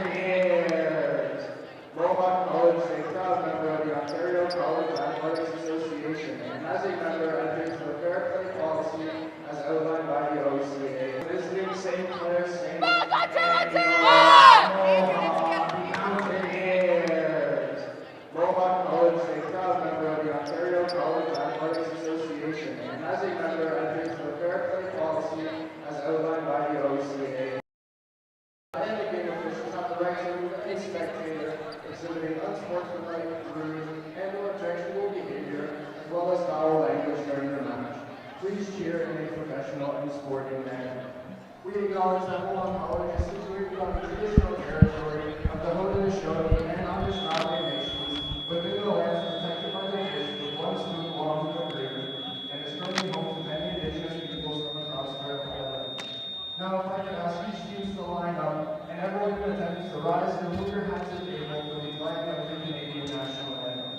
Mountaineers. Mohawk College is a proud member of the Ontario College Athletics Association and as a member adheres to the fair play policy as outlined by the OCAA. Visiting St. Clair Saints. Mountaineers. Mohawk College is a proud member of the Ontario College Athletics Association and as a member adheres to the fair play policy as outlined by the OCAA. And the game officials have the right to remove any spectator exhibiting unsportsmanlike, rude, and/or objectionable behavior, as well as foul language during the match. Please cheer in a professional and sporting manner. We acknowledge that Mohawk College is situated on the traditional territory of the Haudenosaunee and Anishinaabe nations, within the lands protected by the fish with one student belonging to the agreement, and is currently home to many indigenous peoples from across our island. Now, if I could ask each team to line up, and everyone in attendance to rise and move your hands at the table for the flag of the Canadian national anthem.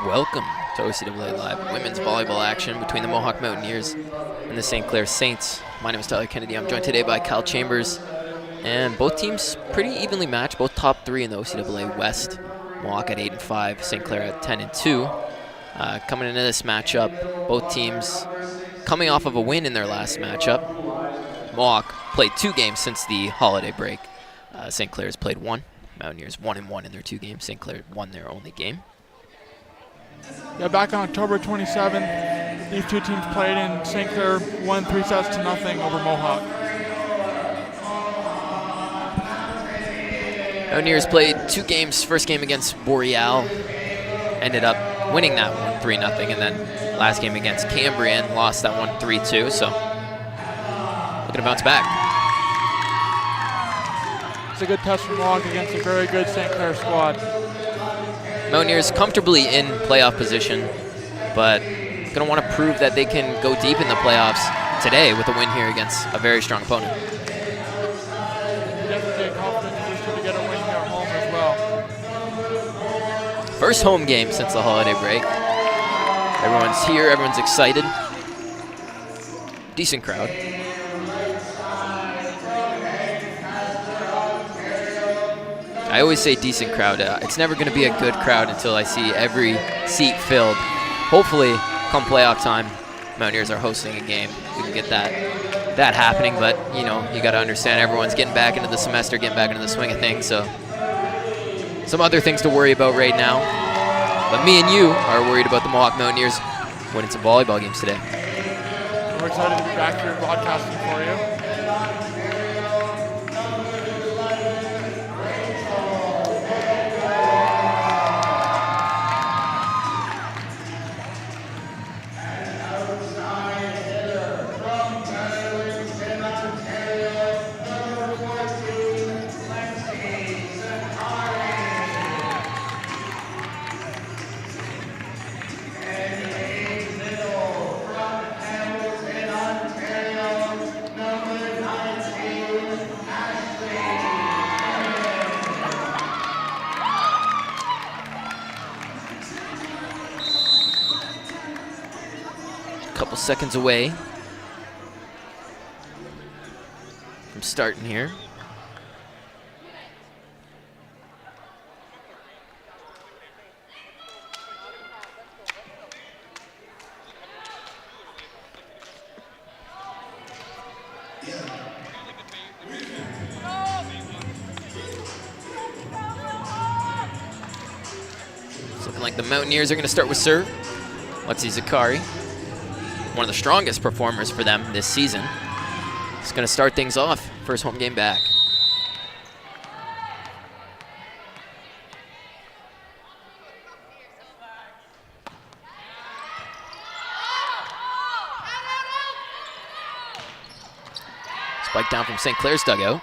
Welcome to OCAA Live women's volleyball action between the Mohawk Mountaineers and the St. Clair Saints. My name is Tyler Kennedy. I'm joined today by Kyle Chambers, and both teams pretty evenly matched, both top three in the OCAA West. Mohawk at 8-5, St. Clair at 10-2. Coming into this matchup, both teams coming off of a win in their last matchup. Mohawk played 2 games since the holiday break. St. Clair's played 1. Mountaineers 1-1 in their 2 games. St. Clair won their only game. Yeah, back on October 27th, these two teams played in St. Clair, won 3-0 over Mohawk. Mountaineers played 2 games. First game against Boreal, ended up winning that one 3-0, and then last game against Cambrian, lost that one 3-2. So looking to bounce back. It's a good test for Mohawk against a very good St. Clair squad. Mountaineers comfortably in playoff position, but going to want to prove that they can go deep in the playoffs today with a win here against a very strong opponent. Definitely a confident position to get a win here at home as well. First home game since the holiday break. Everyone's here, everyone's excited. Decent crowd. I always say decent crowd. It's never going to be a good crowd until I see every seat filled. Hopefully, come playoff time, Mountaineers are hosting a game. We can get that that happening, but you know, you got to understand everyone's getting back into the semester, getting back into the swing of things, so some other things to worry about right now. But me and you are worried about the Mohawk Mountaineers winning some volleyball games today. We're excited to be back here broadcasting for you. Couple seconds away from starting here. It's looking like the Mountaineers are going to start with serve. Lexi Zakari, one of the strongest performers for them this season. It's going to start things off. First home game back. Spike down from St. Clair's dugout.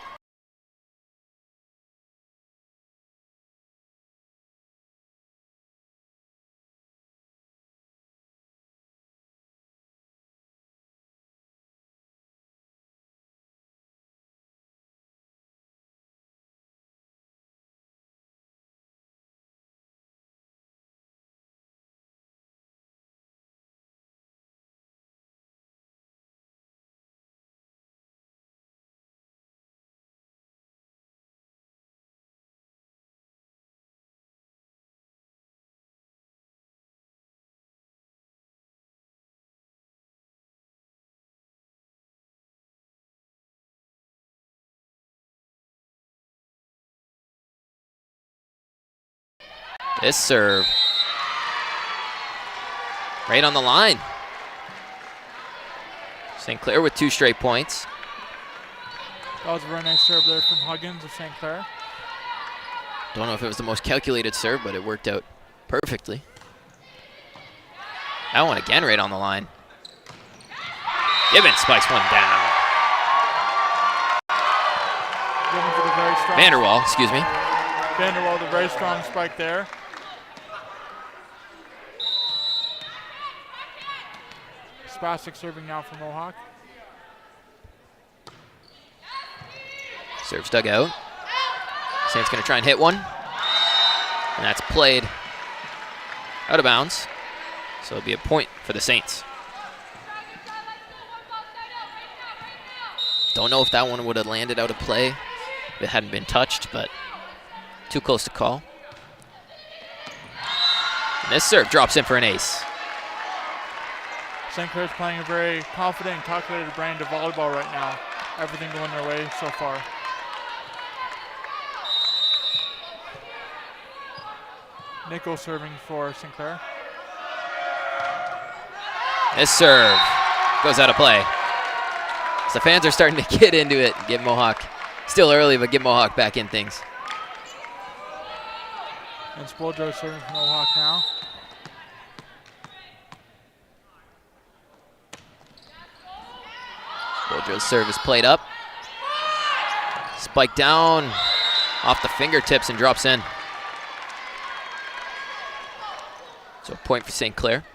This serve, right on the line. St. Clair with 2 straight points. That was a very nice serve there from Huggins of St. Clair. Don't know if it was the most calculated serve, but it worked out perfectly. That one again right on the line. Gibbons spikes one down. Gibbons with a very strong Vanderwall, excuse me. Vanderwall with a very strong spike there. Spastic serving now for Mohawk. Serves dug out. Saints going to try and hit one. And that's played out of bounds. So it'll be a point for the Saints. Don't know if that one would have landed out of play if it hadn't been touched, but too close to call. And this serve drops in for an ace. St. Clair's playing a very confident and calculated brand of volleyball right now. Everything going their way so far. Nichols serving for St. Clair. This serve goes out of play. So the fans are starting to get into it. Get Mohawk, still early, but get Mohawk back in things. And Spoldro serving for Mohawk now. Spoldro's serve is played up. Spike down off the fingertips and drops in. So a point for St. Clair.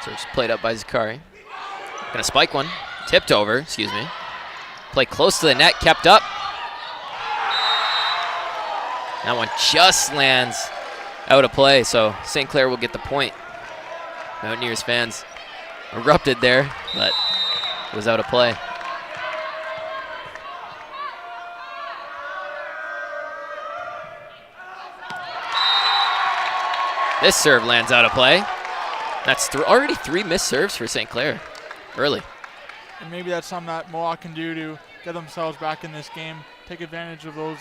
Serve's played up by Zakari. Gonna spike one. Tipped over, excuse me. Play close to the net, kept up. That one just lands out of play, so St. Clair will get the point. Mountaineers fans erupted there, but it was out of play. This serve lands out of play. That's already 3 missed serves for St. Clair early. And maybe that's something that Mohawk can do to get themselves back in this game, take advantage of those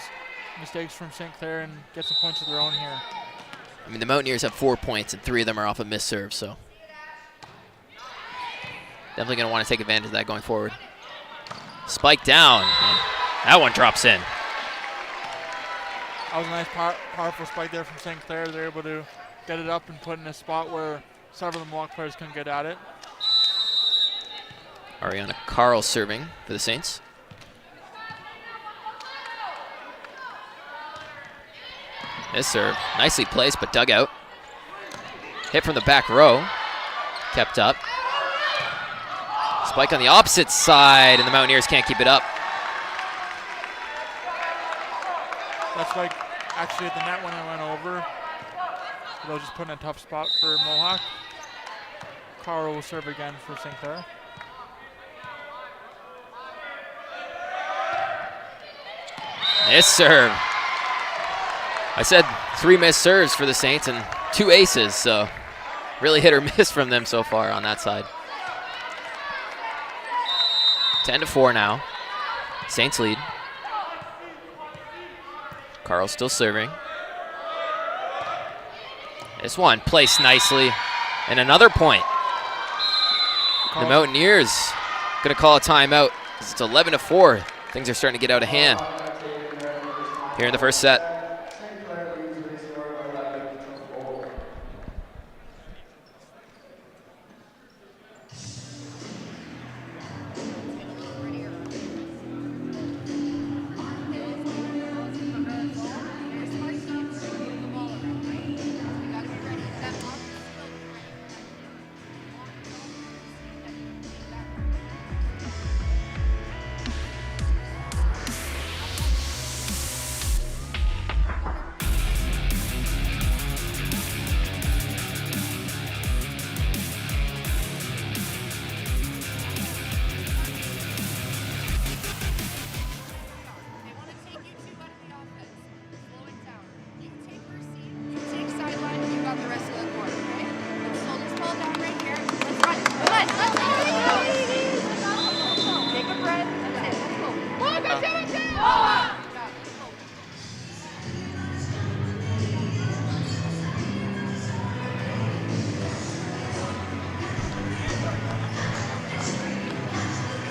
mistakes from St. Clair and get some points of their own here. I mean, the Mountaineers have 4 points, and 3 of them are off of missed serves, so definitely going to want to take advantage of that going forward. Spike down. That one drops in. That was a nice, powerful spike there from St. Clair. They're able to get it up and put in a spot where several of the Mohawk players couldn't get at it. Ariana Carl serving for the Saints. This serve, nicely placed, but dug out. Hit from the back row, kept up. Spike on the opposite side, and the Mountaineers can't keep it up. That spike actually at the net when it went over. They'll just put in a tough spot for Mohawk. Carl will serve again for St. Clair. This serve. I said 3 missed serves for the Saints and 2 aces, so really hit or miss from them so far on that side. 10-4 now. Saints lead. Carl still serving. This one placed nicely, and another point. The Mountaineers gonna call a timeout. It's 11-4. Things are starting to get out of hand here in the first set.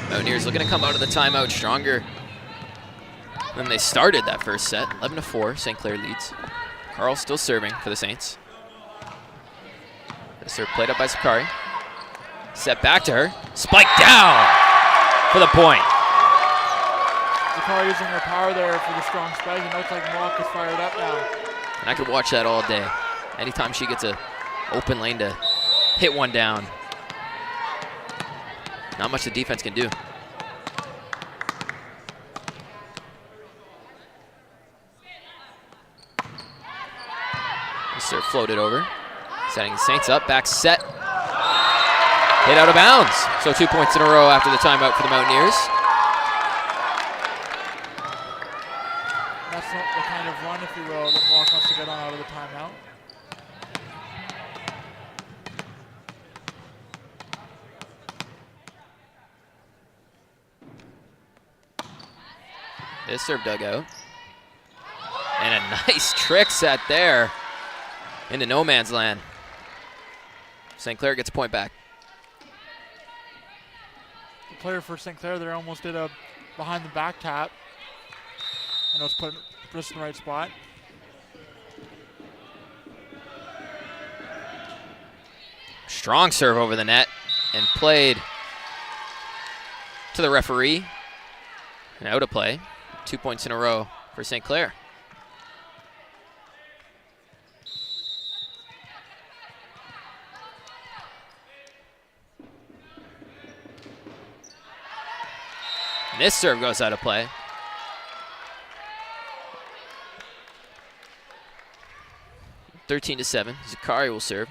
Mountaineers looking to come out of the timeout stronger than they started that first set. 11-4, St. Clair leads. Carl still serving for the Saints. The serve played up by Sakari. Set back to her. Spike down for the point. Sakari using her power there for the strong spike. It looks like Mohawk is fired up now. And I could watch that all day. Anytime she gets a open lane to hit one down. Not much the defense can do. Serve floated over, setting the Saints up, back set. Hit out of bounds. So 2 points in a row after the timeout for the Mountaineers. That's the kind of run, if you will, that Mohawk wants to get on out of the timeout. This serve dug out. And a nice trick set there into no man's land. St. Clair gets a point back. The player for St. Clair there almost did a behind the back tap. And it was put just in the right spot. Strong serve over the net and played to the referee. And out of play. 2 points in a row for St. Clair. And this serve goes out of play. (13 to 7). Zakari will serve.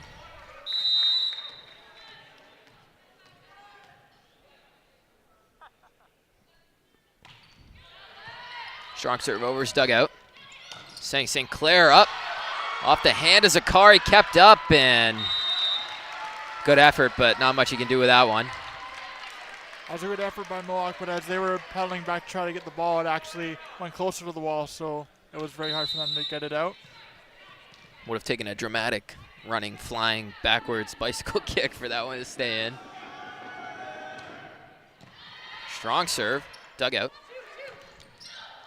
Strong serve over his dugout. Sending St. Clair up. Off the hand of Zakari, kept up, and good effort, but not much you can do with that one. That was a good effort by Mohawk, but as they were pedaling back to try to get the ball, it actually went closer to the wall, so it was very hard for them to get it out. Would have taken a dramatic running, flying, backwards bicycle kick for that one to stay in. Strong serve, dug out.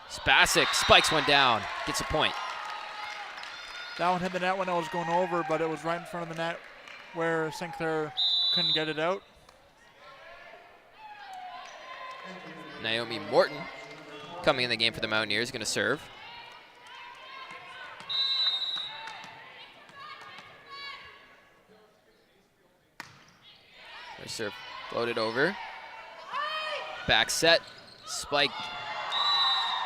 Spasic spikes one down, gets a point. That one hit the net when it was going over, but it was right in front of the net where St. Clair couldn't get it out. Naomi Morton coming in the game for the Mountaineers, going to serve. Their serve floated over. Back set, spike.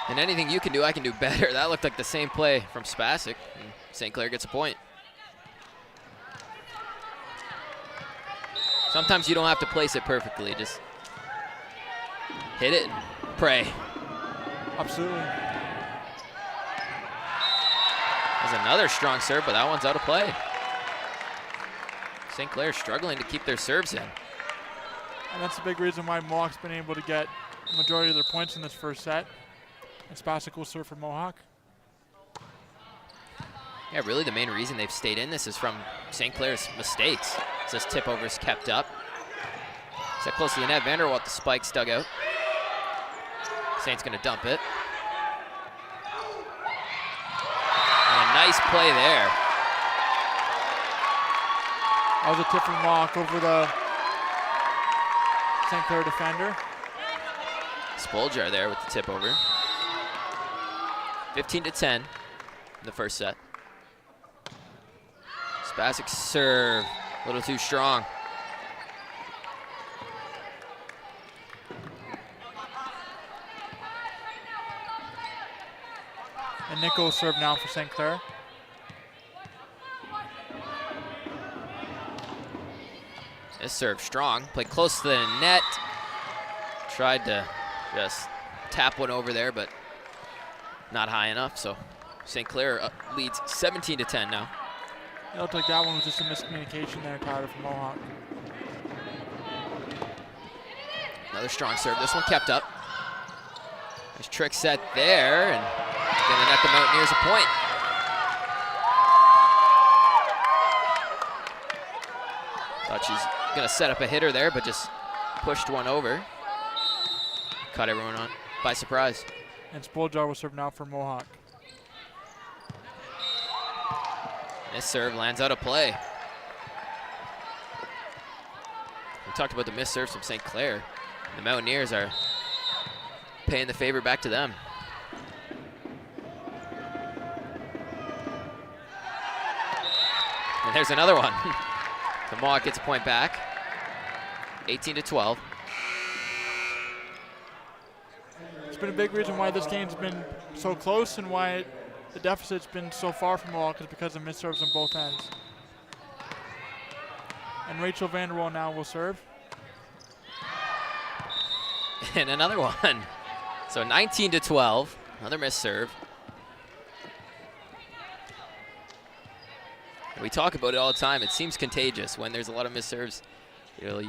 And anything you can do, I can do better. That looked like the same play from Spasic. And St. Clair gets a point. Sometimes you don't have to place it perfectly. Just hit it and pray. Absolutely. There's another strong serve, but that one's out of play. St. Clair struggling to keep their serves in. And that's the big reason why Mohawk's been able to get the majority of their points in this first set. And Spasic will serve for Mohawk. Yeah, really the main reason they've stayed in this is from St. Clair's mistakes. This tip over's kept up. Set close to the net. Vanderwalt, the spikes dug out. Saint's gonna dump it. And a nice play there. That was a tip from Mohawk over the St. Clair defender. Spoljar there with the tip over. 15-10 in the first set. Spasic serve, a little too strong. And Nico will serve now for St. Clair. This serve strong, played close to the net. Tried to just tap one over there, but not high enough, so St. Clair leads 17-10 now. It looked like that one was just a miscommunication there, Tyler, from Mohawk. Another strong serve, this one kept up. Nice trick set there, and gonna net the Mountaineers a point. Thought she's gonna set up a hitter there, but just pushed one over. Caught everyone on by surprise. And Spoljar will serve now for Mohawk. This serve lands out of play. We talked about the missed serves from St. Clair. The Mountaineers are paying the favor back to them. And there's another one. The Mohawk gets a point back. 18-12. It's been a big reason why this game's been so close and why the deficit's been so far from Mohawk is because of missed serves on both ends. And Rachel Vanderwall now will serve. And another one. So 19-12, another missed serve. We talk about it all the time. It seems contagious when there's a lot of missed serves. You know,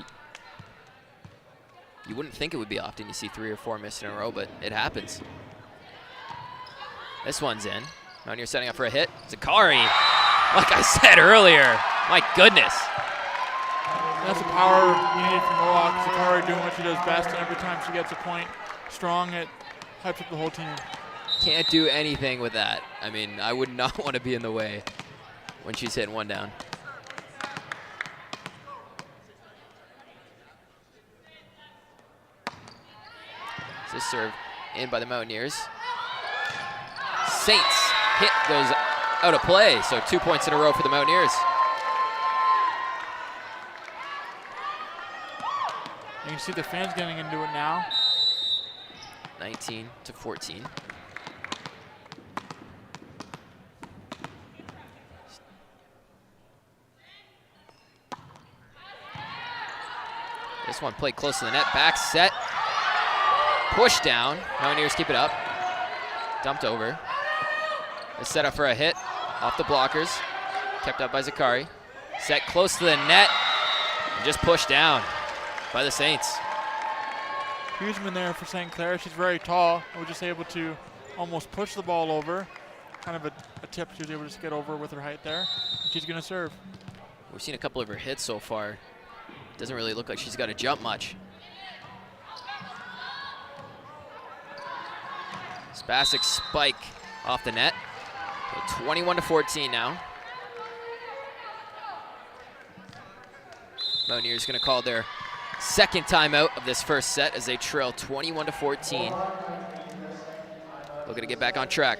you wouldn't think it would be often you see 3 or 4 missed in a row, but it happens. This one's in. Mountaineers setting up for a hit. Zakari, like I said earlier, my goodness. That's the power you need from Mohawk. Zakari doing what she does best, and every time she gets a point strong, it hypes up the whole team. Can't do anything with that. I mean, I would not want to be in the way when she's hitting one down. This serve in by the Mountaineers. Saints hit goes out of play, so 2 points in a row for the Mountaineers. You can see the fans getting into it now. 19-14. This one played close to the net, back set. Push down, Mountaineers keep it up. Dumped over. It's set up for a hit. Off the blockers. Kept up by Zakari. Set close to the net. And just pushed down by the Saints. Huseman there for St. Clair. She's very tall. And was just able to almost push the ball over. Kind of a tip she was able to just get over with her height there. And she's going to serve. We've seen a couple of her hits so far. Doesn't really look like she's got to jump much. Spasic spike off the net. So 21-14 now. Mountaineers going to call their second timeout of this first set as they trail 21-14. Looking to get back on track.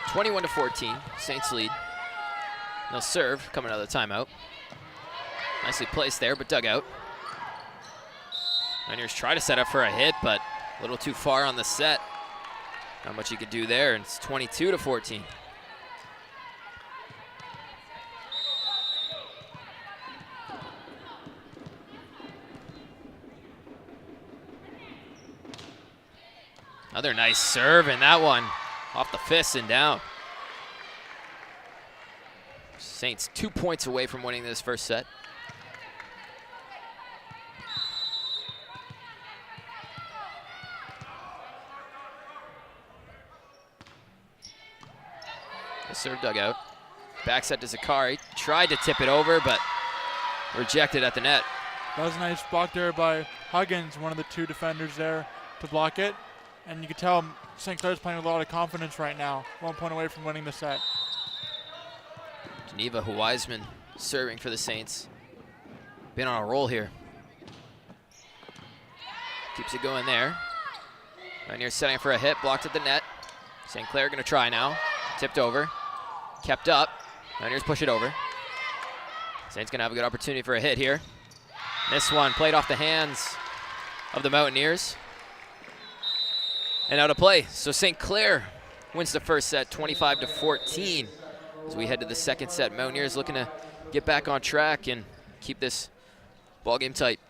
(21-14), Saints lead. They'll serve coming out of the timeout. Nicely placed there, but dug out. Mountaineers try to set up for a hit, but a little too far on the set. Not much you could do there, and it's 22-14. Another nice serve, and that one off the fist and down. Saints 2 points away from winning this first set. The serve dug out. Back set to Zakari. Tried to tip it over, but rejected at the net. That was a nice block there by Huggins, one of the two defenders there to block it. And you can tell St. Clair's playing with a lot of confidence right now. 1 point away from winning the set. Geneva Wiseman serving for the Saints. Been on a roll here. Keeps it going there. Mountaineers setting for a hit, blocked at the net. St. Clair gonna try now. Tipped over, kept up. Mountaineers push it over. Saints gonna have a good opportunity for a hit here. This one played off the hands of the Mountaineers. And out of play. So St. Clair wins the first set 25-14. As we head to the second set, Mountaineers looking to get back on track and keep this ball game tight.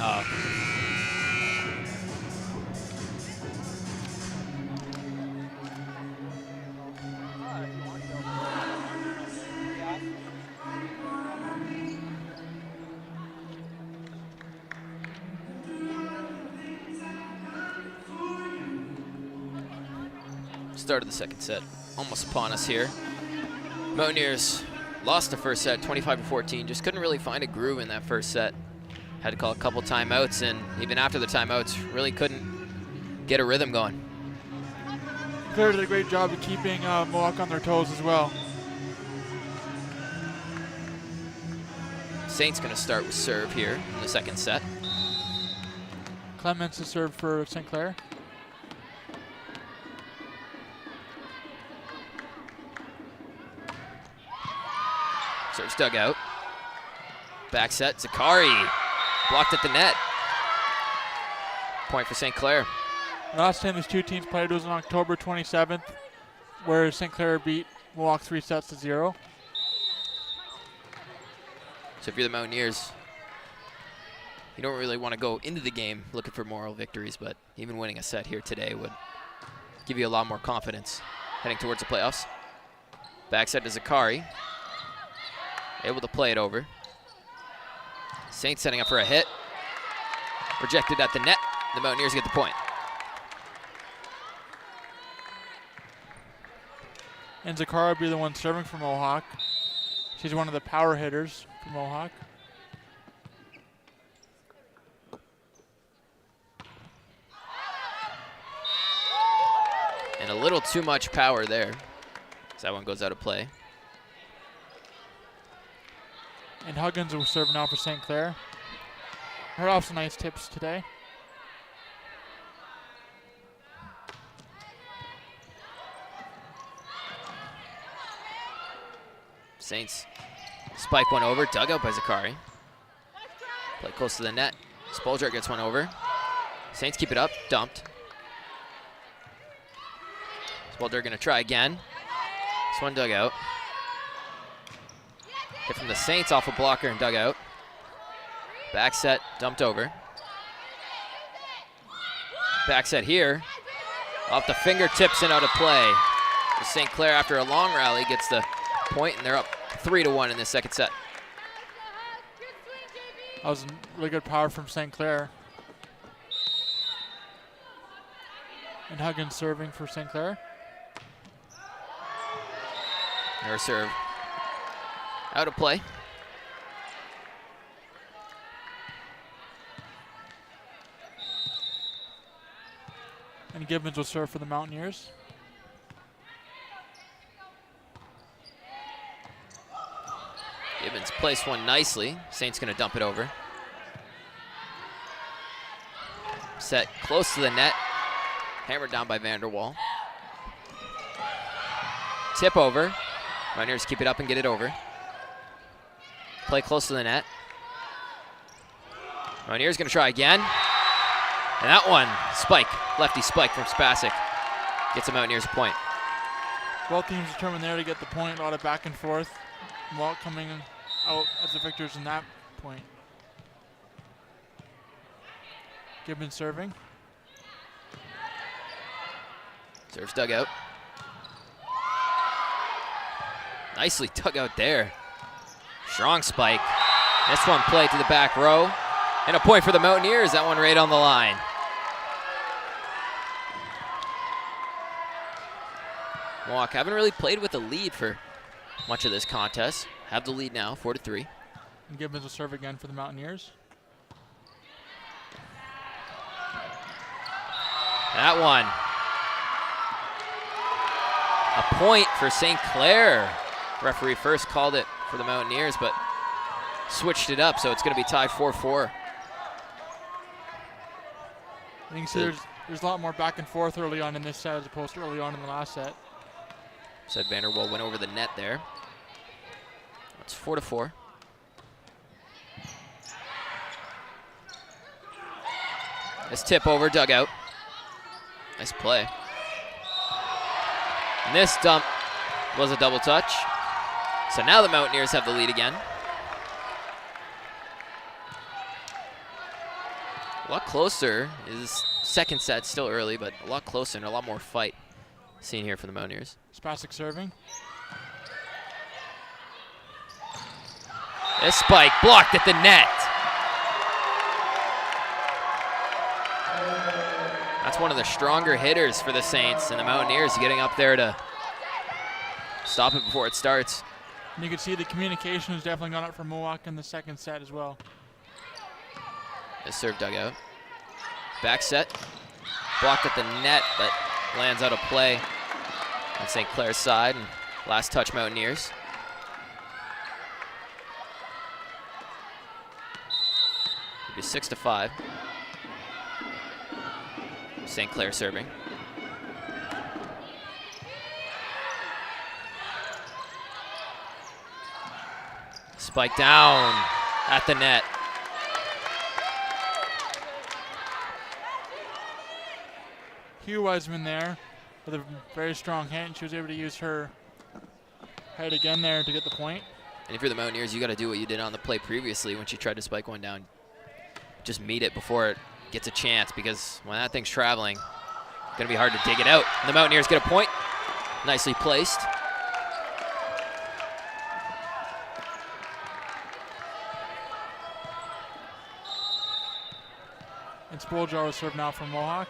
Oh. Start of the second set, almost upon us here. Mountaineers lost the first set, 25-14. Just couldn't really find a groove in that first set. Had to call a couple timeouts, and even after the timeouts, really couldn't get a rhythm going. Clair did a great job of keeping Mohawk on their toes as well. Saints gonna start with serve here in the second set. Clements is served for St. Clair. Serves dug out. Back set, Zakari. Blocked at the net. Point for St. Clair. The last time these two teams played was on October 27th, where St. Clair beat Mohawk 3-0. So if you're the Mountaineers, you don't really want to go into the game looking for moral victories, but even winning a set here today would give you a lot more confidence heading towards the playoffs. Back set to Zakari. Able to play it over. Saints setting up for a hit. Rejected at the net. The Mountaineers get the point. And Zakari will be the one serving for Mohawk. She's one of the power hitters for Mohawk. And a little too much power there. So that one goes out of play. And Huggins will serve now for St. Clair. Heard off some nice tips today. Saints spike one over, dug out by Zakari. Play close to the net. Spoldrak gets one over. Saints keep it up, dumped. Spoldrak gonna try again. This one dug out. Hit from the Saints off a blocker and dug out. Back set, dumped over. Back set here. Off the fingertips and out of play. St. Clair, after a long rally, gets the point, and they're up 3-1 in this second set. That was really good power from St. Clair. And Huggins serving for St. Clair. Their serve out of play. And Gibbons will serve for the Mountaineers. Gibbons placed one nicely. Saints gonna dump it over. Set close to the net. Hammered down by Vanderwall. Tip over. Mountaineers keep it up and get it over. Play close to the net. Mountaineers gonna try again. And that one, spike, lefty spike from Spasic. Gets the Mountaineers a point. Both teams determined there to get the point, a lot of back and forth. Mohawk coming out as the victors in that point. Gibbons serving. Serves dug out. Nicely dug out there. Strong spike. This one played to the back row. And a point for the Mountaineers. That one right on the line. Mohawk haven't really played with a lead for much of this contest. Have the lead now, 4-3. And Gibbons will serve again for the Mountaineers. That one. A point for St. Clair. Referee first called it for the Mountaineers, but switched it up, so it's going to be tied 4-4. I think so there's a lot more back and forth early on in this set as opposed to early on in the last set. Said Vanderwall went over the net there. It's 4-4. This tip over, dugout. Nice play. And this dump was a double touch. So now the Mountaineers have the lead again. A lot closer. Is second set still early, but a lot closer and a lot more fight seen here from the Mountaineers. Spastic serving. This spike blocked at the net. That's one of the stronger hitters for the Saints, and the Mountaineers getting up there to stop it before it starts. And you can see the communication has definitely gone up for Mohawk in the second set as well. This serve dug out. Back set. Blocked at the net, but lands out of play on St. Clair's side. And last touch, Mountaineers. It'll be 6-5. St. Clair serving. Spike down at the net. Hugh Wiseman there with a very strong hit, and she was able to use her head again there to get the point. And if you're the Mountaineers, you got to do what you did on the play previously when she tried to spike one down. Just meet it before it gets a chance, because when that thing's traveling, it's going to be hard to dig it out. And the Mountaineers get a point. Nicely placed. And Spoljar will serve now from Mohawk.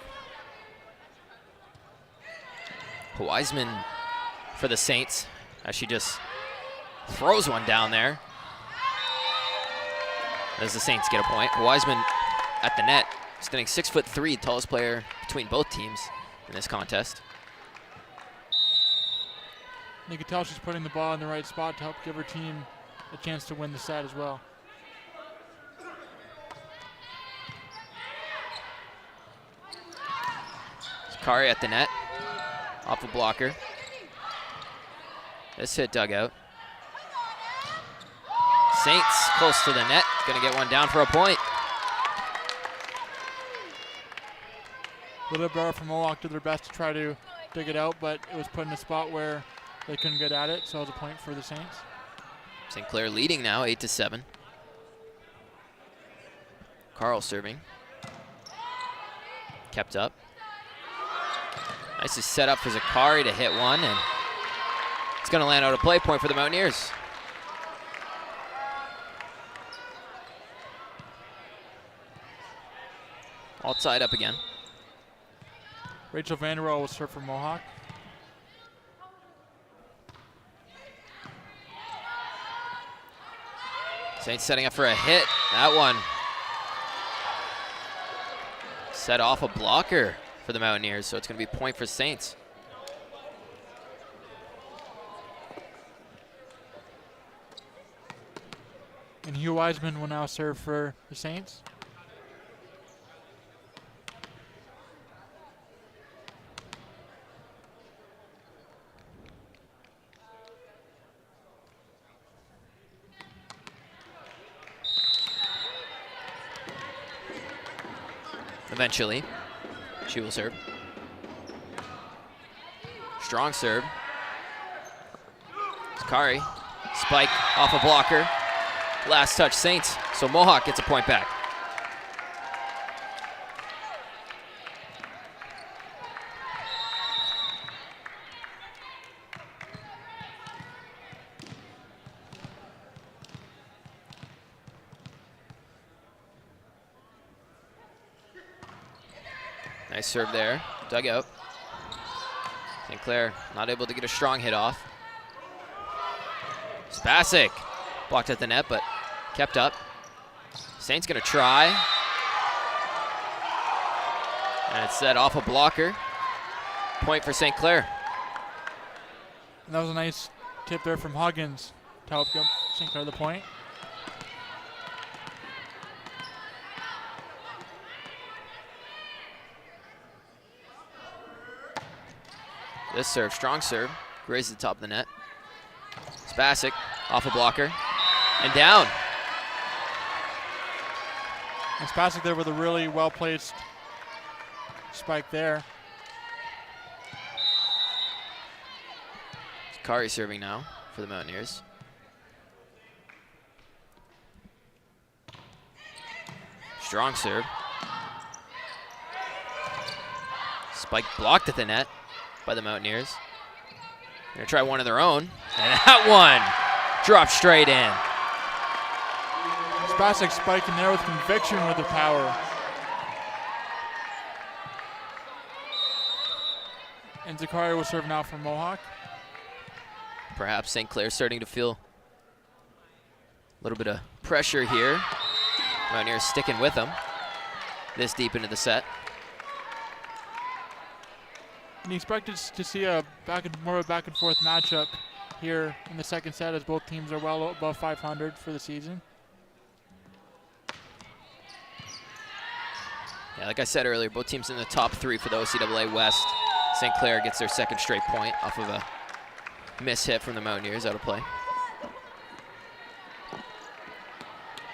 Wiseman for the Saints as she just throws one down there. As the Saints get a point. Wiseman at the net, standing 6'3", tallest player between both teams in this contest. You can tell she's putting the ball in the right spot to help give her team a chance to win the set as well. Kari at the net, off a blocker. This hit dug out. Saints close to the net, gonna get one down for a point. Little Bar from Mohawk did their best to try to dig it out, but it was put in a spot where they couldn't get at it, so it was a point for the Saints. St. Clair leading now, 8-7. Carl serving. Kept up. Nicely set up for Zakari to hit one, and it's going to land out a play point for the Mountaineers. All tied up again. Rachel Vanderwell will serve for Mohawk. Saints setting up for a hit. That one set off a blocker for the Mountaineers, so it's going to be a point for Saints. And Hugh Wiseman will now serve for the Saints. Eventually, she will serve. Strong serve. Zakari, spike off a blocker. Last touch, Saints. So Mohawk gets a point back. Nice serve there, dug out. St. Clair not able to get a strong hit off. Spastic blocked at the net, but kept up. Saints gonna try. And it's set off a blocker. Point for St. Clair. And that was a nice tip there from Huggins to help give St. Clair the point. This serve, strong serve, grazes the top of the net. Spastic off a blocker and down. And Spastic there with a really well-placed spike there. Kari serving now for the Mountaineers. Strong serve. Spike blocked at the net by the Mountaineers. Gonna try one of their own, and that one dropped straight in. Spasek spiking there with conviction with the power. And Zakaria will serve now for Mohawk. Perhaps St. Clair starting to feel a little bit of pressure here. Mountaineers sticking with them this deep into the set. And he expected to see more of a back and forth matchup here in the second set, as both teams are well above 500 for the season. Yeah, like I said earlier, both teams in the top 3 for the OCAA West. St. Clair gets their second straight point off of a miss hit from the Mountaineers out of play.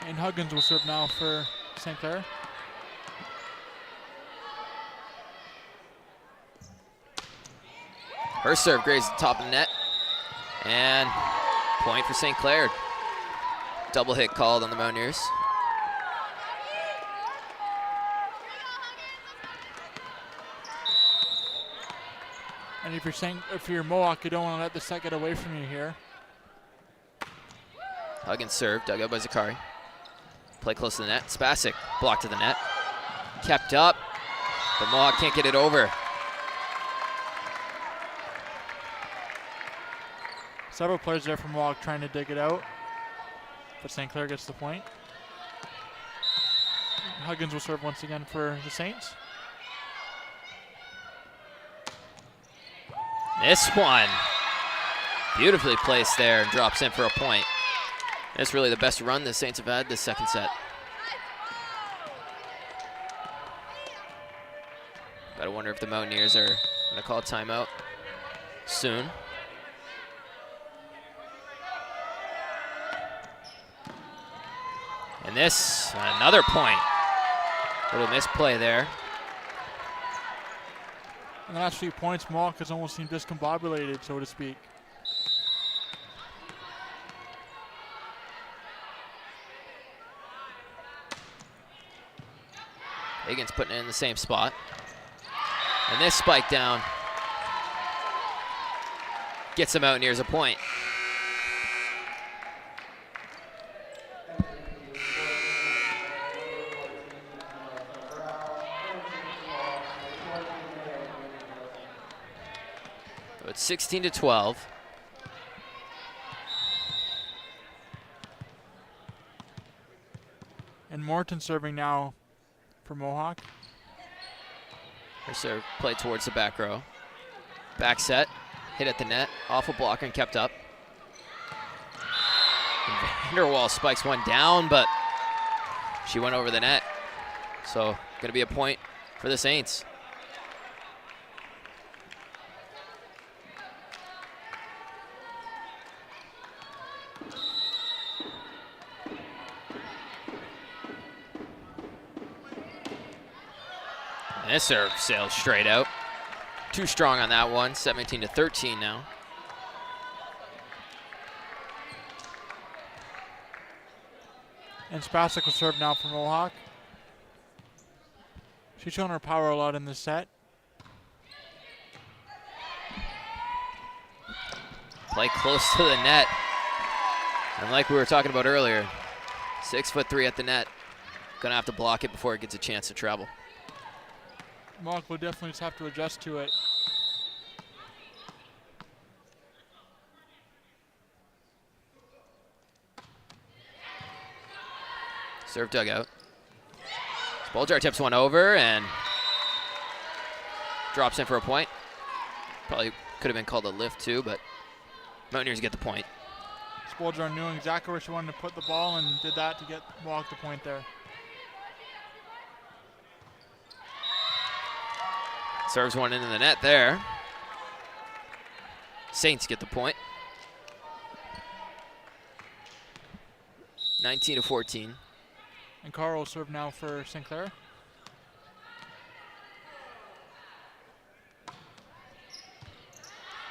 And Huggins will serve now for St. Clair. Her serve grazed the top of the net. And point for St. Clair. Double hit called on the Mountaineers. And if you're Mohawk, you don't want to let the set get away from you here. Huggins serve, dug out by Zakari. Play close to the net. Spasek blocked to the net. Kept up, but Mohawk can't get it over. Several players there from Mohawk trying to dig it out, but St. Clair gets the point. Huggins will serve once again for the Saints. This one, beautifully placed there and drops in for a point. That's really the best run the Saints have had this second set. But I wonder if the Mountaineers are gonna call a timeout soon. And this, another point. Little misplay there. In the last few points, Mohawk has almost seemed discombobulated, so to speak. Higgins putting it in the same spot. And this spike down gets the Mountaineers a point. So it's 16-12. And Morton serving now for Mohawk. Her serve played towards the back row. Back set, hit at the net, off a blocker and kept up. And Vanderwall spikes one down, but she went over the net. So gonna be a point for the Saints. And this serve sails straight out. Too strong on that one, 17-13 now. And Spasek will serve now for Mohawk. She's shown her power a lot in this set. Play close to the net. And like we were talking about earlier, 6'3" at the net. Gonna have to block it before it gets a chance to travel. Mohawk will definitely just have to adjust to it. Serve dugout. Spoljar tips one over and drops in for a point. Probably could have been called a lift too, but Mountaineers get the point. Spoljar knew exactly where she wanted to put the ball and did that to get Mohawk the point there. Serves one into the net there. Saints get the point. 19-14. And Carl will serve now for St. Clair.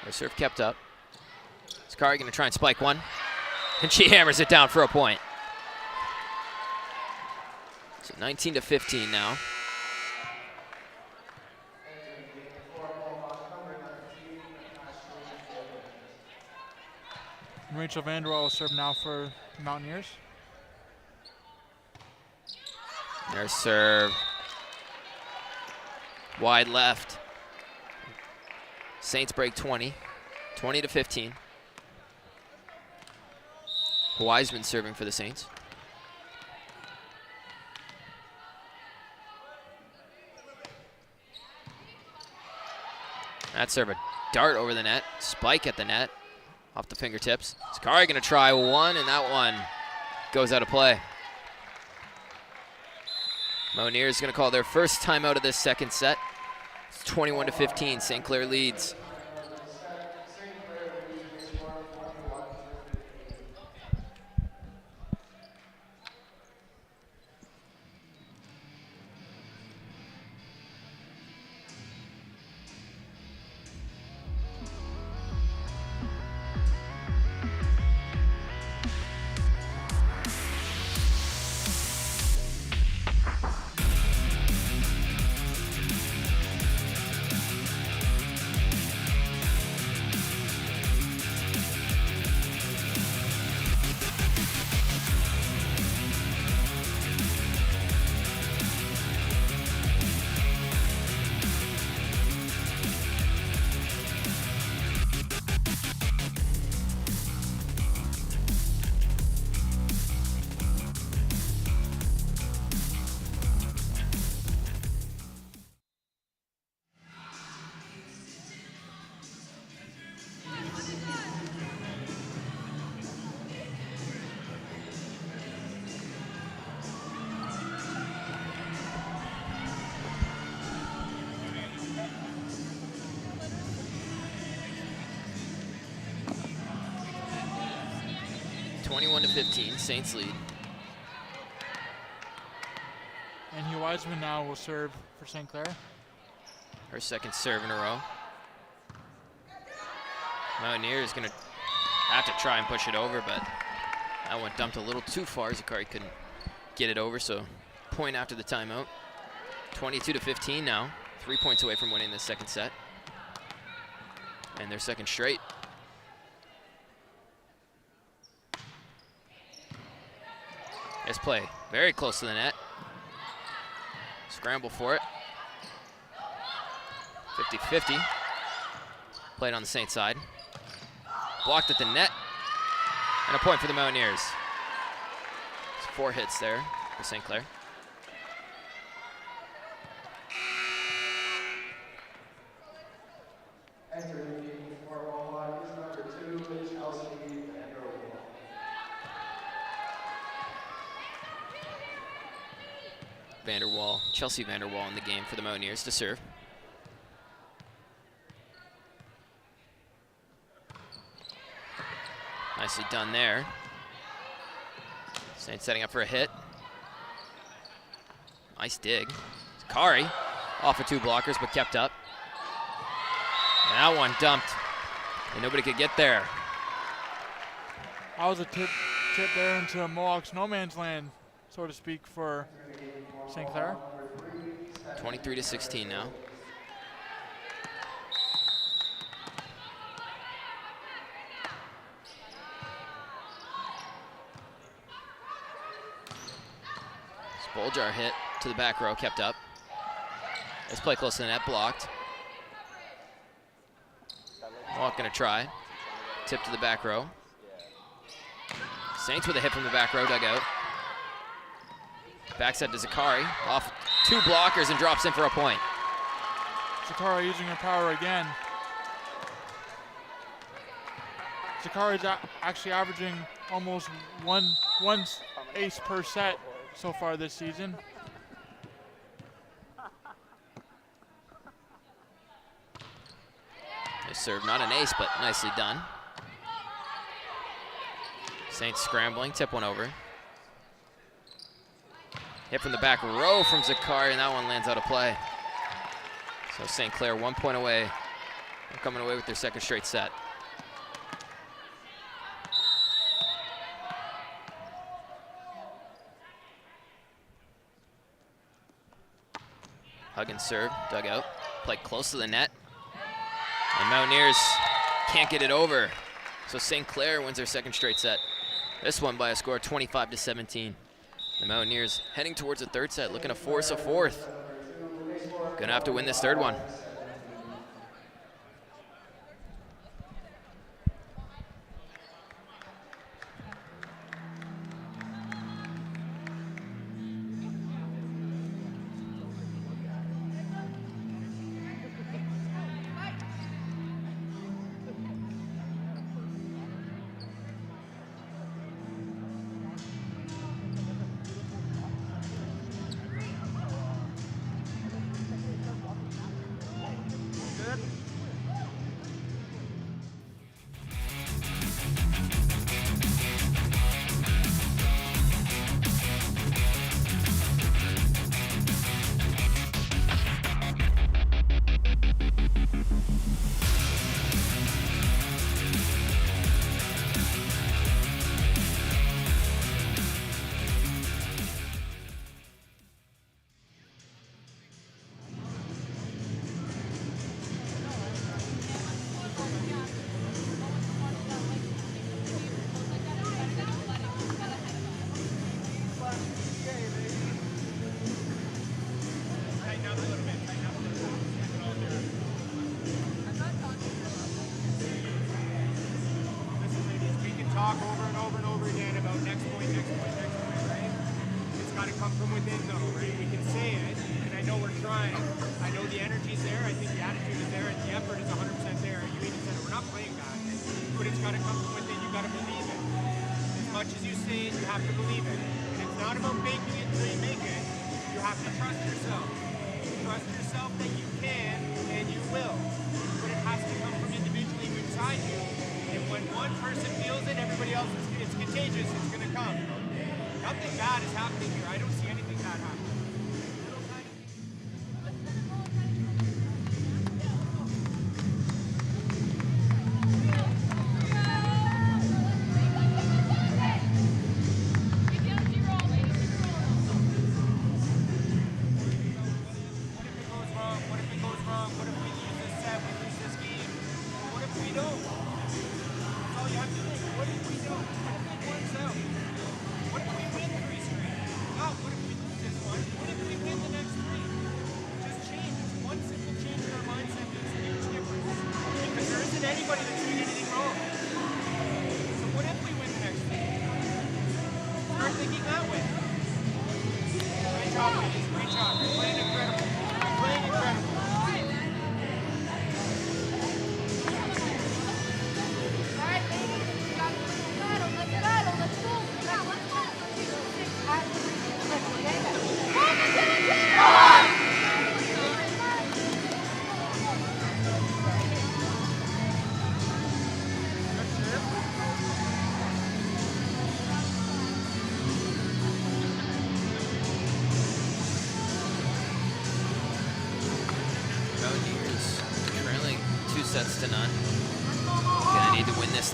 Her serve kept up. Sakari gonna try and spike one. And she hammers it down for a point. So 19-15 now. Rachel Vanderwall will serve now for the Mountaineers. Their serve. Wide left. Saints break 20 to 15. Wiseman serving for the Saints. That serve, a dart over the net, spike at the net, off the fingertips. Sakari gonna try one, and that one goes out of play. Mountaineers gonna call their first timeout of this second set. It's 21 to 15, St. Clair leads. 21 to 15, Saints lead. And Hugh Wiseman now will serve for St. Clair. Her second serve in a row. Mountaineers gonna have to try and push it over, but that one dumped a little too far. Zakari couldn't get it over, so point after the timeout. 22 to 15 now. 3 points away from winning this second set. And their second straight. This play, very close to the net. Scramble for it. 50-50. Played on the Saints side. Blocked at the net. And a point for the Mountaineers. It's 4 hits there for St. Clair. Entering for Mohawk is number 2, Chelsea Vanderwall. Vanderwall, Chelsea Vanderwall in the game for the Mountaineers to serve. Nicely done there. Saints setting up for a hit. Nice dig. Sakari off of 2 blockers, but kept up. And that one dumped, and nobody could get there. That was a tip there into Mohawk's no man's land, so to speak, for St. Clair. 23 to 16 now. Boljar hit to the back row, kept up. This play close to the net, blocked. Mohawk gonna try. Tip to the back row. Saints with a hit from the back row, dugout. Backside to Zakari, off 2 blockers and drops in for a point. Zakari using her power again. Zakari's actually averaging almost one ace per set so far this season. They serve, not an ace, but nicely done. Saints scrambling, tip one over. Hit from the back row from Zakari, and that one lands out of play. So St. Clair 1 point away. They're coming away with their second straight set. Huggins serve, dugout, play close to the net. And Mountaineers can't get it over. So St. Clair wins their second straight set. This one by a score of 25-17. The Mountaineers heading towards the third set, looking to force a fourth. Gonna have to win this third one.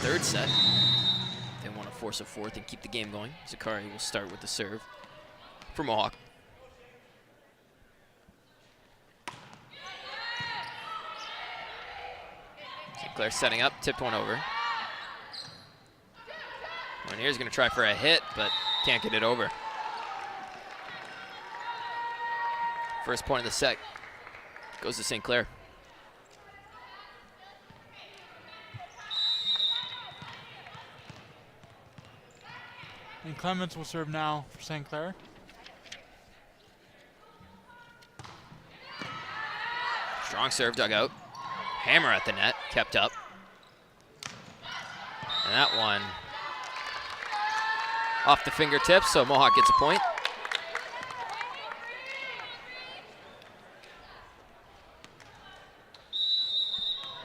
Third set. They want to force a fourth and keep the game going. Zakari will start with the serve for Mohawk. St. Clair setting up, tipped one over. Mountaineers going to try for a hit, but can't get it over. First point of the set goes to St. Clair. And Clements will serve now for St. Clair. Strong serve dug out. Hammer at the net, kept up. And that one off the fingertips, so Mohawk gets a point.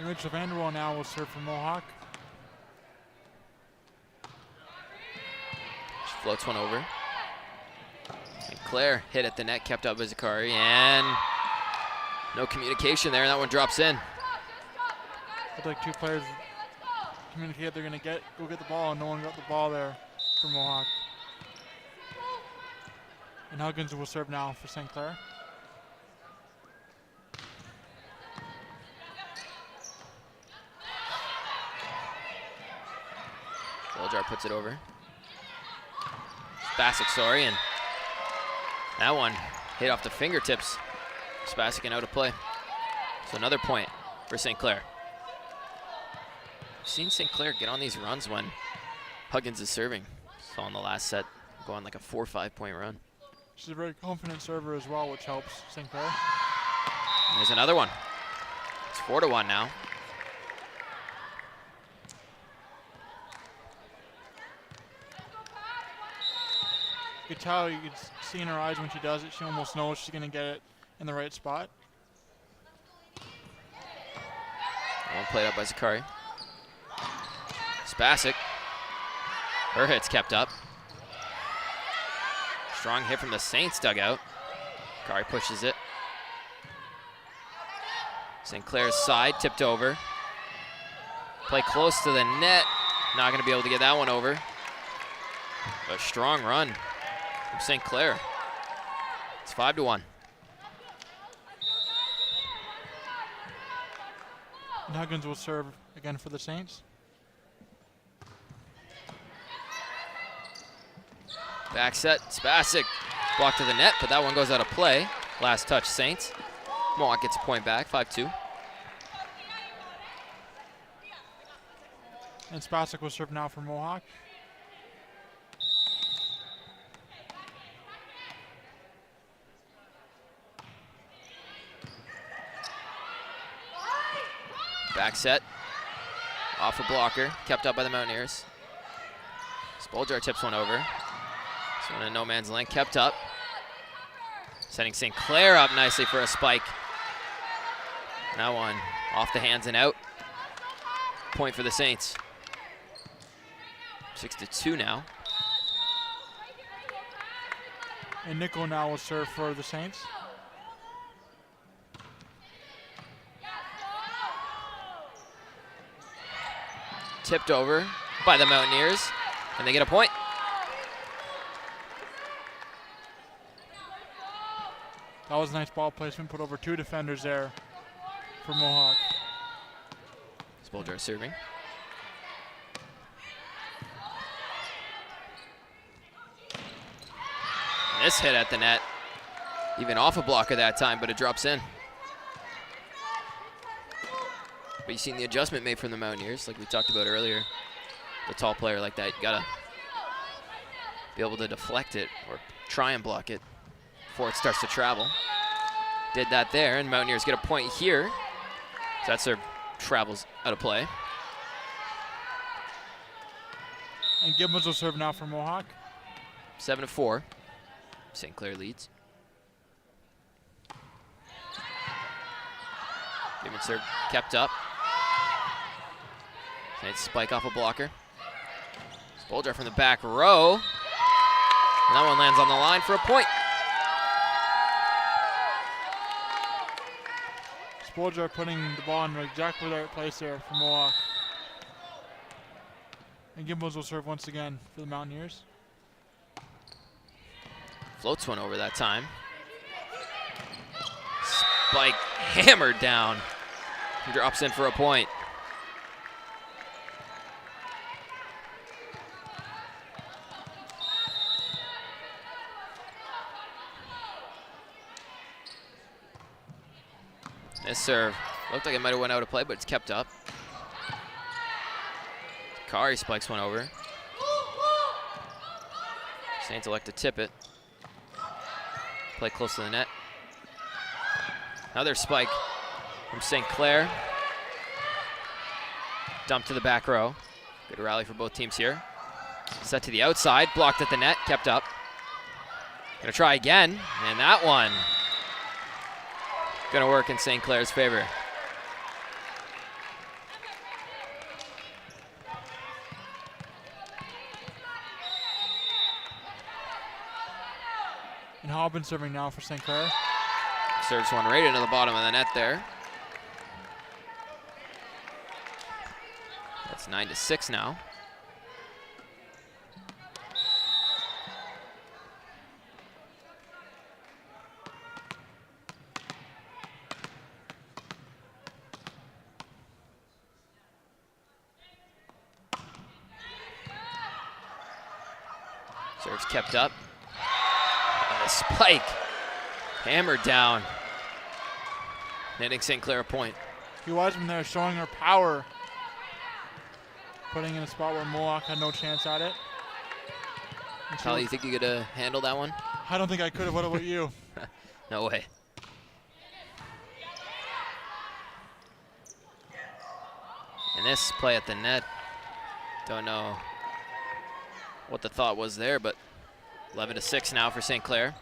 Mitchell Vanderwall now will serve for Mohawk. Floats one over. And Clair hit at the net, kept up by Zakari, and no communication there, and that one drops in. Looked like two players communicate they're going to go get the ball, and no one got the ball there for Mohawk. And Huggins will serve now for St. Clair. Spoljar puts it over. Spasic, sorry, and that one hit off the fingertips. Spasic and out of play. So another point for St. Clair. I've seen St. Clair get on these runs when Huggins is serving. Saw in the last set go on like a 4 or 5 point run. She's a very confident server as well, which helps St. Clair. And there's another one. It's 4-1 now. You could tell, you could see in her eyes when she does it, she almost knows she's going to get it in the right spot. One played up by Zakari. Spasic. Her hit's kept up. Strong hit from the Saints dugout. Zakari pushes it. St. Clair's side tipped over. Play close to the net. Not going to be able to get that one over. A strong run from St. Clair. It's 5-1. And Huggins will serve again for the Saints. Back set, Spasic. Block to the net, but that one goes out of play. Last touch, Saints. Mohawk gets a point back, 5-2. And Spasic will serve now for Mohawk. Back set. Off a blocker, kept up by the Mountaineers. Spoljar tips one over. This one in no man's land, kept up. Setting St. Clair up nicely for a spike. That one off the hands and out. Point for the Saints. 6-2 now. And Nico now will serve for the Saints. Tipped over by the Mountaineers, and they get a point. That was a nice ball placement, put over 2 defenders there for Mohawk. Spoljar serving. This hit at the net, even off a blocker that time, but it drops in. But you've seen the adjustment made from the Mountaineers, like we talked about earlier. The tall player like that, you gotta be able to deflect it or try and block it before it starts to travel. Did that there, and Mountaineers get a point here. So that serve travels out of play. And Gibbons will serve now for Mohawk. 7-4. St. Clair leads. Gibbons serve kept up. Saints spike off a blocker. Spoljar from the back row. And that one lands on the line for a point. Spoljar putting the ball in exactly the right place there for Mohawk. And Gibbons will serve once again for the Mountaineers. Floats one over that time. Spike hammered down. He drops in for a point. This serve looked like it might have went out of play, but it's kept up. Kari spikes one over. Saints elect to tip it. Play close to the net. Another spike from St. Clair. Dump to the back row. Good rally for both teams here. Set to the outside, blocked at the net, kept up. Gonna try again, and that one gonna work in St. Clair's favor. And Hobbin serving now for St. Clair. Serves one right into the bottom of the net there. That's 9-6 now. Serves kept up. And a spike. Hammered down. Netting St. Clair a point. He was in there showing her power. Putting in a spot where Mohawk had no chance at it. Kyle, you think you could handle that one? I don't think I could have. What about you? No way. And this play at the net, don't know what the thought was there, but 11-6 now for St. Clair.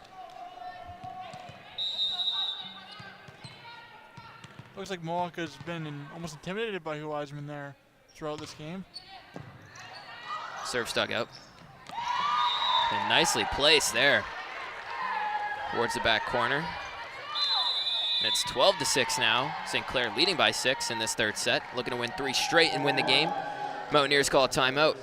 Looks like Mohawk has been almost intimidated by Wiseman there throughout this game. Serve stuck out. And nicely placed there towards the back corner. And it's 12-6 now. St. Clair leading by 6 in this third set, looking to win 3 straight and win the game. Mountaineers call a timeout.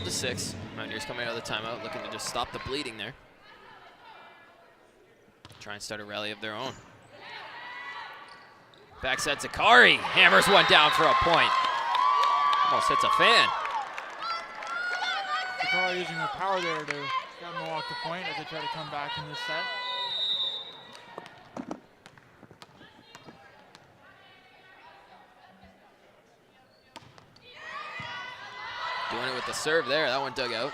Six. Mountaineers coming out of the timeout, looking to just stop the bleeding there. Try and start a rally of their own. Backside Zakari, hammers one down for a point. Almost hits a fan. Zakari using her power there to get Mohawk the point as they try to come back in this set. Doing it with the serve there. That one dug out.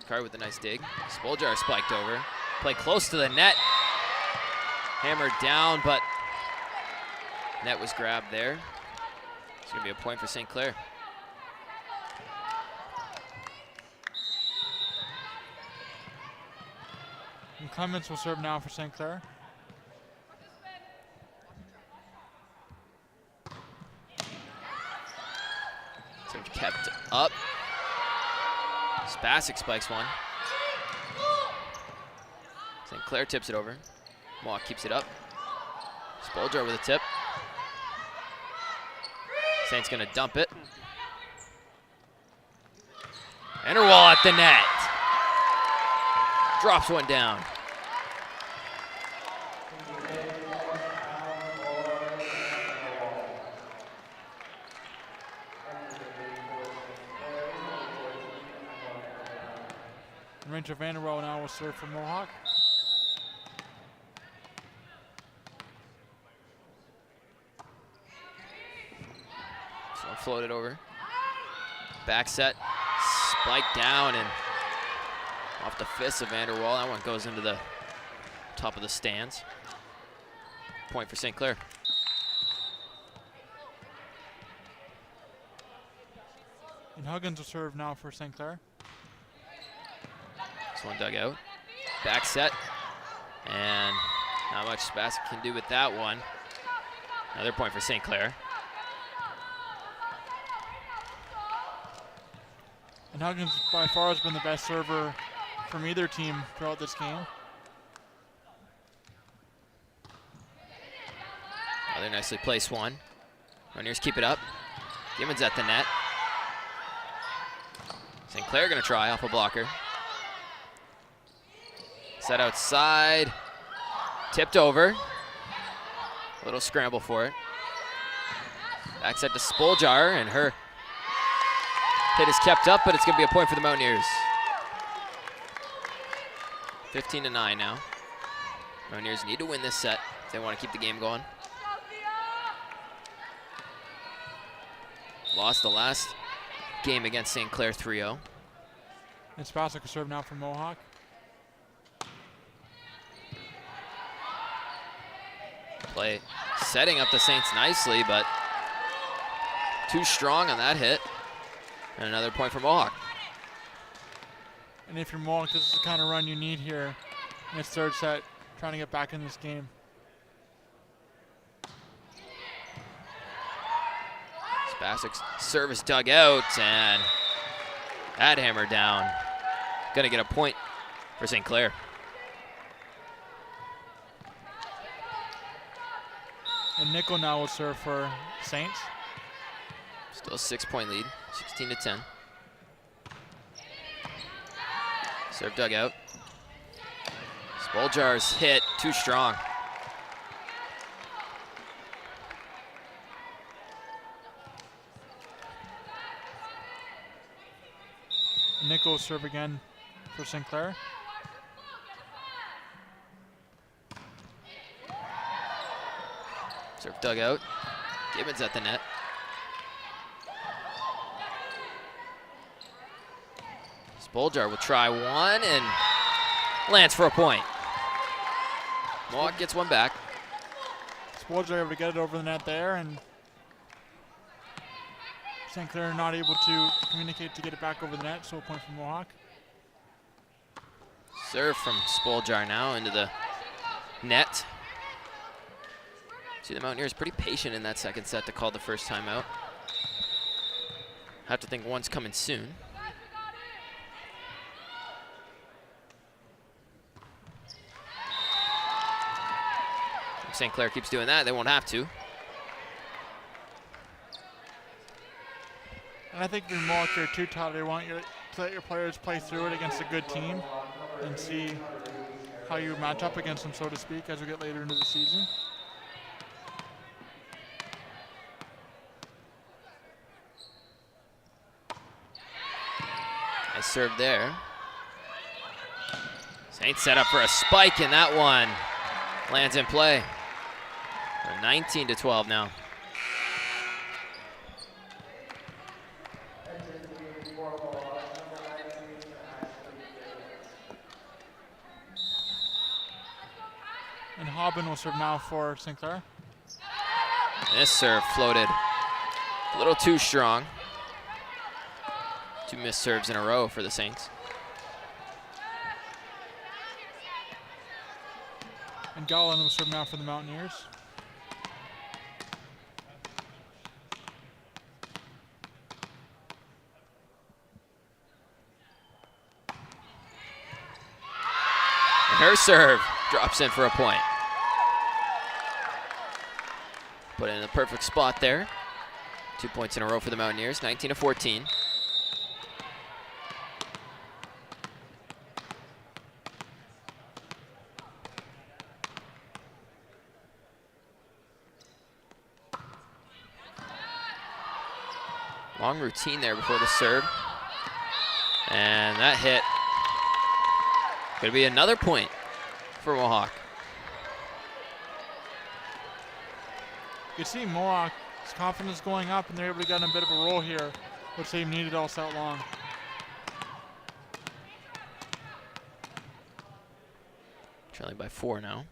Zakari with a nice dig. Spoljar spiked over. Play close to the net. Hammered down, but net was grabbed there. It's going to be a point for St. Clair. And Clements will serve now for St. Clair. Serve kept up. Spasic spikes one. St. Clair tips it over. Mohawk keeps it up. Spoljar with a tip. Saint's gonna dump it. Enderwall at the net. Drops one down. Ranger Vanderwall now will serve for Mohawk. So floated over. Back set, spiked down and off the fist of Vanderwall. That one goes into the top of the stands. Point for St. Clair. And Huggins will serve now for St. Clair. This one dug out. Back set. And not much Spasic can do with that one. Another point for St. Clair. And Huggins by far has been the best server from either team throughout this game. Another nicely placed one. Mountaineers keep it up. Gibbons at the net. St. Clair gonna try off a blocker. Set outside. Tipped over. A little scramble for it. Back set to Spoljar, and her hit is kept up, but it's gonna be a point for the Mountaineers. 15-9 now. Mountaineers need to win this set if they want to keep the game going. Lost the last game against St. Clair 3-0. And Spasic will serve now for Mohawk. Play setting up the Saints nicely, but too strong on that hit. And another point for Mohawk. And if you're Mohawk, this is the kind of run you need here in its third set, trying to get back in this game. Spasic's service dug out, and that hammer down. Gonna get a point for St. Clair. And Nickel now will serve for Saints. Still a 6-point lead, 16-10. Serve dug out. Spoljar's hit, too strong. Nickel will serve again for St. Clair. Serve dug out. Gibbons at the net. Spoljar will try one and lands for a point. Mohawk gets one back. Spoljar able to get it over the net there, and St. Clair not able to communicate to get it back over the net, so a point for Mohawk. Serve from Spoljar now into the net. See, the Mountaineers pretty patient in that second set to call the first time out. Have to think one's coming soon. If St. Clair keeps doing that, they won't have to. And I think if you're Mohawk, you're too tight. They want you to let your players play through it against a good team and see how you match up against them, so to speak, as we get later into the season. Nice serve there. Saints set up for a spike, and that one lands in play. We're 19-12 now. And Hobbin will serve now for St. Clair. This serve floated a little too strong. Two missed serves in a row for the Saints. And Gowland will serve now for the Mountaineers. And her serve drops in for a point. Put it in the perfect spot there. 2 points in a row for the Mountaineers, 19-14. Long routine there before the serve. And that hit. Could be another point for Mohawk. You see Mohawk's confidence going up, and they're able to get in a bit of a roll here, which they've needed all set long. Trailing by 4 now.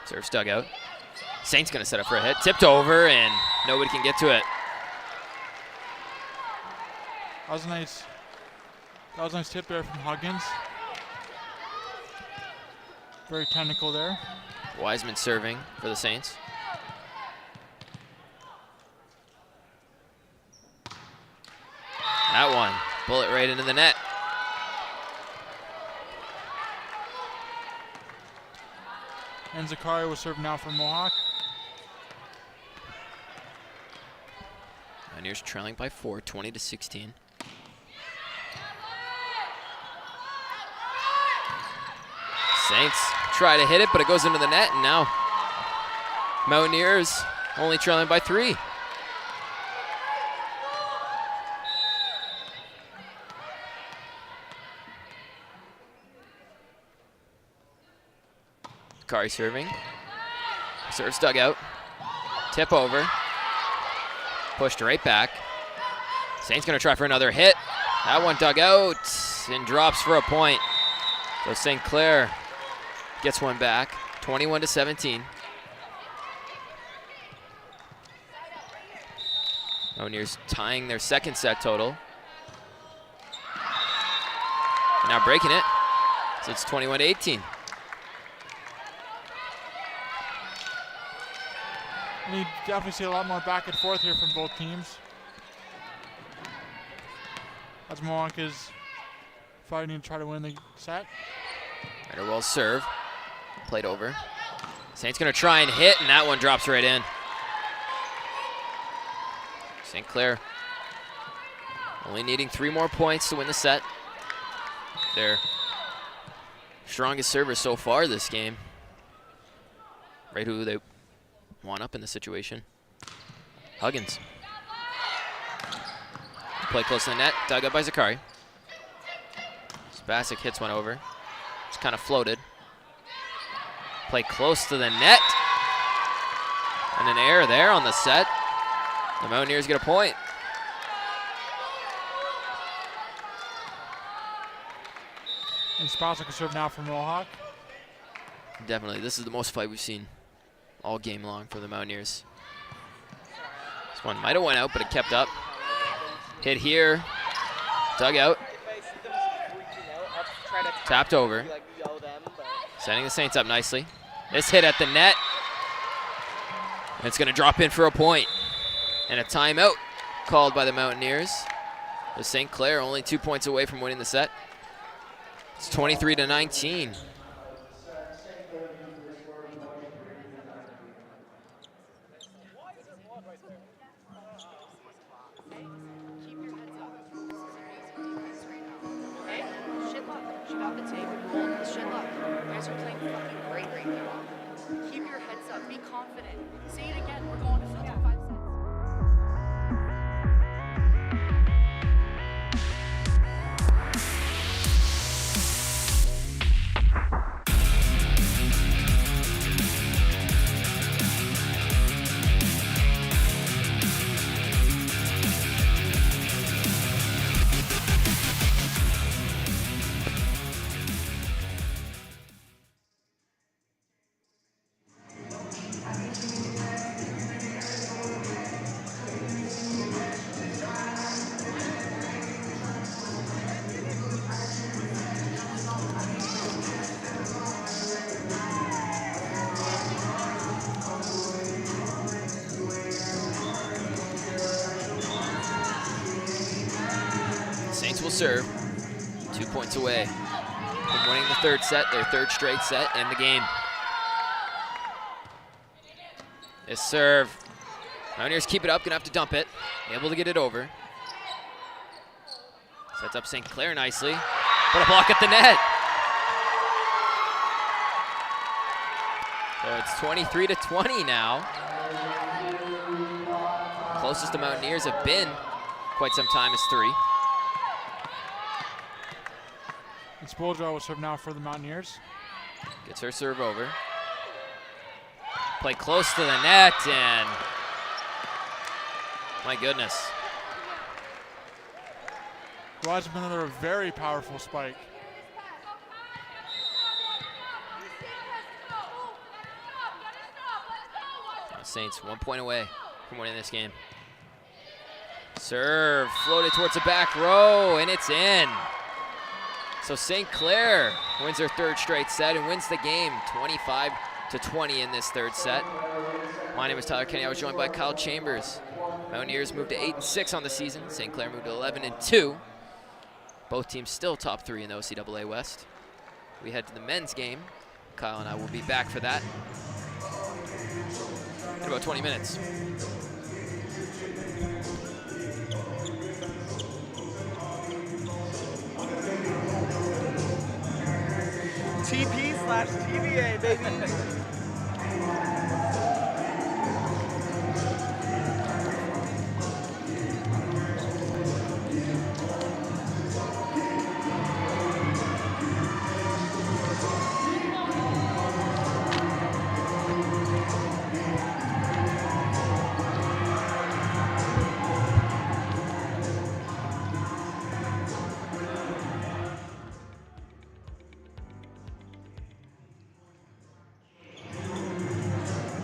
Serves dug out. Saints gonna set up for a hit. Tipped over, and nobody can get to it. That was a nice tip there from Huggins. Very technical there. Wiseman serving for the Saints. That one, bullet right into the net. And Zakari will serve now for Mohawk. Mountaineers trailing by 4, 20-16. Saints try to hit it, but it goes into the net, and now Mountaineers only trailing by 3. Kari serving. Serves dug out. Tip over. Pushed right back. Saints gonna try for another hit. That one dug out and drops for a point. So St. Clair gets one back, 21-17. Mountaineers tying their second set total. And now breaking it, so it's 21-18. And you definitely see a lot more back and forth here from both teams. As Mohawk is fighting to try to win the set. Well serve, played over. Saints gonna try and hit, and that one drops right in. St. Clair only needing 3 more points to win the set. Their strongest server so far this game. Right who they want up in the situation. Huggins. Play close to the net, dug up by Zakari. Spasic hits one over. Just kind of floated. Play close to the net. And an error there on the set. The Mountaineers get a point. And Spasic will serve now for Mohawk. Definitely, this is the most fight we've seen all game long for the Mountaineers. This one might have went out, but it kept up. Hit here, dug out. Tapped over. Setting the Saints up nicely. This hit at the net. And it's gonna drop in for a point. And a timeout called by the Mountaineers. With St. Clair only 2 points away from winning the set. It's 23-19. Will serve, 2 points away from winning the third set, their third straight set, and the game. This serve, Mountaineers keep it up, gonna have to dump it, able to get it over. Sets up St. Clair nicely, but a block at the net. So it's 23-20 now. Closest the Mountaineers have been quite some time is 3. And Spoelstra will serve now for the Mountaineers. Gets her serve over. Play close to the net, and my goodness. Watch another very powerful spike. Saints 1 point away from winning this game. Serve floated towards the back row, and it's in. So St. Clair wins their third straight set and wins the game 25-20 in this third set. My name is Tyler Kenny. I was joined by Kyle Chambers. Mountaineers moved to 8-6 on the season. St. Clair moved to 11-2. Both teams still top 3 in the OCAA West. We head to the men's game. Kyle and I will be back for that in about 20 minutes. TP/TVA, baby.